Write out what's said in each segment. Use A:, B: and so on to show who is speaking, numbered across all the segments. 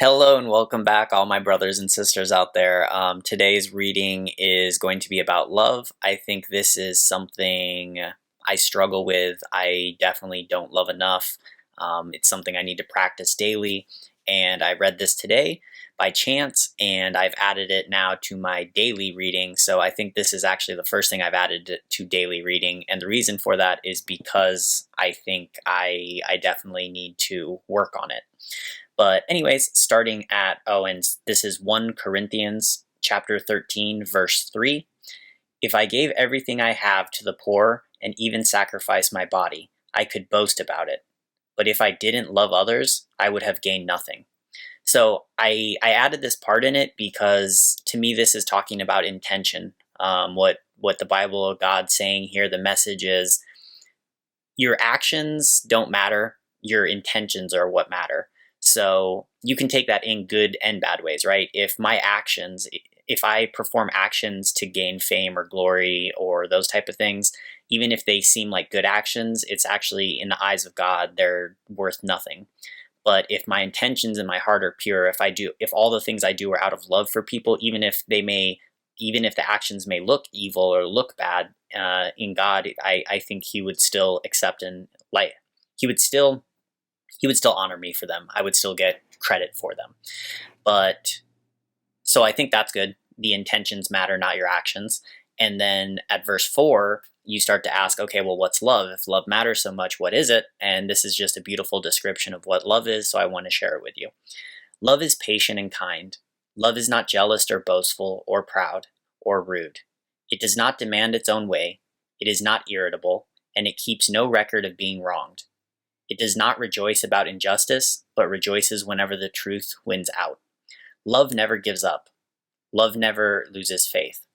A: Hello and welcome back, all my brothers and sisters out there. Today's reading is going to be about love. I think this is something I struggle with. I definitely don't love enough. It's something I need to practice daily, and I read this today by chance, and I've added it now to my daily reading. So I think this is actually the first thing I've added to daily reading, and the reason for that is because I think I definitely need to work on it. But anyways, starting at, and this is 1 Corinthians chapter 13, verse 3. If I gave everything I have to the poor and even sacrificed my body, I could boast about it. But if I didn't love others, I would have gained nothing. So I added this part in it because to me this is talking about intention. What the Bible of God's saying here, the message is your actions don't matter, your intentions are what matter. So you can take that in good and bad ways, right? If I perform actions to gain fame or glory or those type of things, even if they seem like good actions, it's actually in the eyes of God, they're worth nothing. But if my intentions in my heart are pure, if all the things I do are out of love for people, even if the actions may look evil or look bad, in God, I think He would still accept and like he would still honor me for them. I would still get credit for them. But so I think that's good. The intentions matter, not your actions. And then at verse 4, you start to ask, okay, well, what's love? If love matters so much, what is it? And this is just a beautiful description of what love is, so I want to share it with you. Love is patient and kind. Love is not jealous or boastful or proud or rude. It does not demand its own way. It is not irritable, and it keeps no record of being wronged. It does not rejoice about injustice, but rejoices whenever the truth wins out. Love never gives up. Love never loses faith,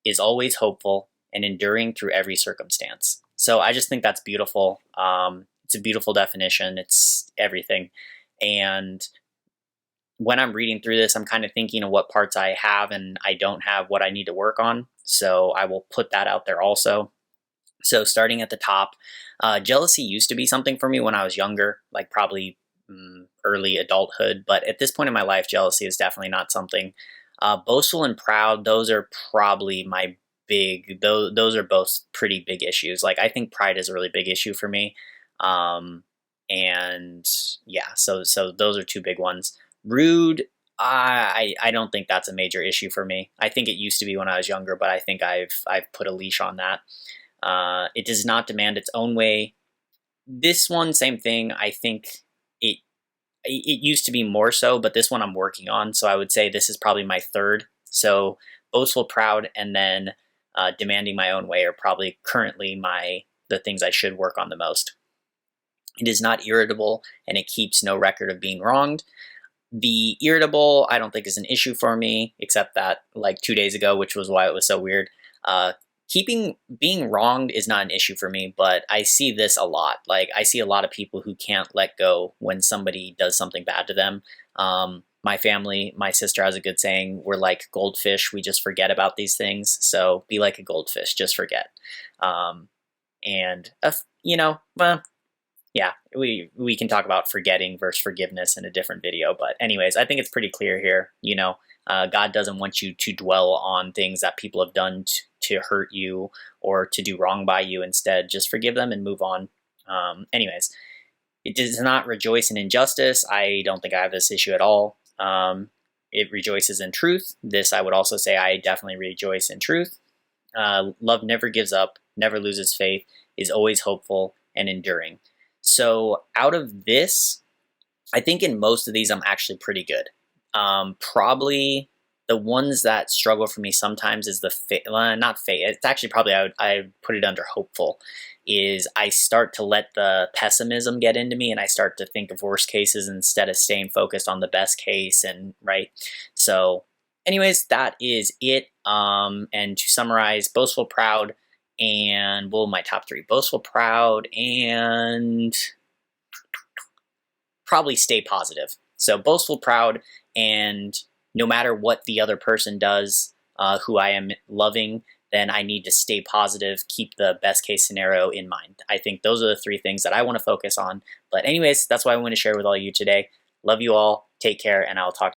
A: is always hopeful, and enduring through every circumstance. So I just think that's beautiful. It's a beautiful definition. It's everything. And when I'm reading through this, I'm kind of thinking of what parts I have and I don't have, what I need to work on. So I will put that out there also. So starting at the top, jealousy used to be something for me when I was younger, like probably early adulthood. But at this point in my life, jealousy is definitely not something. Boastful and proud, those are probably those are both pretty big issues. Like I think pride is a really big issue for me. And yeah, so those are two big ones. Rude, I don't think that's a major issue for me. I think it used to be when I was younger, but I think I've put a leash on that. It does not demand its own way. This one, same thing. I think it used to be more so, but this one I'm working on. So I would say this is probably my third. So boastful, proud, and then demanding my own way are probably currently the things I should work on the most. It is not irritable, and it keeps no record of being wronged. The irritable, I don't think is an issue for me, except that like 2 days ago, which was why it was so weird. Being wronged is not an issue for me, but I see this a lot. Like I see a lot of people who can't let go when somebody does something bad to them. My family, my sister has a good saying, we're like goldfish, we just forget about these things. So be like a goldfish, just forget. Well, yeah, we can talk about forgetting versus forgiveness in a different video. But anyways, I think it's pretty clear here. God doesn't want you to dwell on things that people have done to hurt you or to do wrong by you. Instead, just forgive them and move on. Anyways, it does not rejoice in injustice. I don't think I have this issue at all. It rejoices in truth. This I would also say I definitely rejoice in truth. Love never gives up, never loses faith, is always hopeful and enduring. So out of this, I think in most of these I'm actually pretty good. Probably the ones that struggle for me sometimes is not faith. It's actually probably I would put it under hopeful. Is I start to let the pessimism get into me and I start to think of worst cases instead of staying focused on the best case and right. So anyways, that is it. And to summarize, boastful, proud, and my top three: boastful, proud, and probably stay positive. So boastful, proud, and no matter what the other person does, who I am loving, then I need to stay positive, keep the best case scenario in mind. I think those are the three things that I want to focus on. But anyways, that's what I want to share with all you today. Love you all. Take care, and I'll talk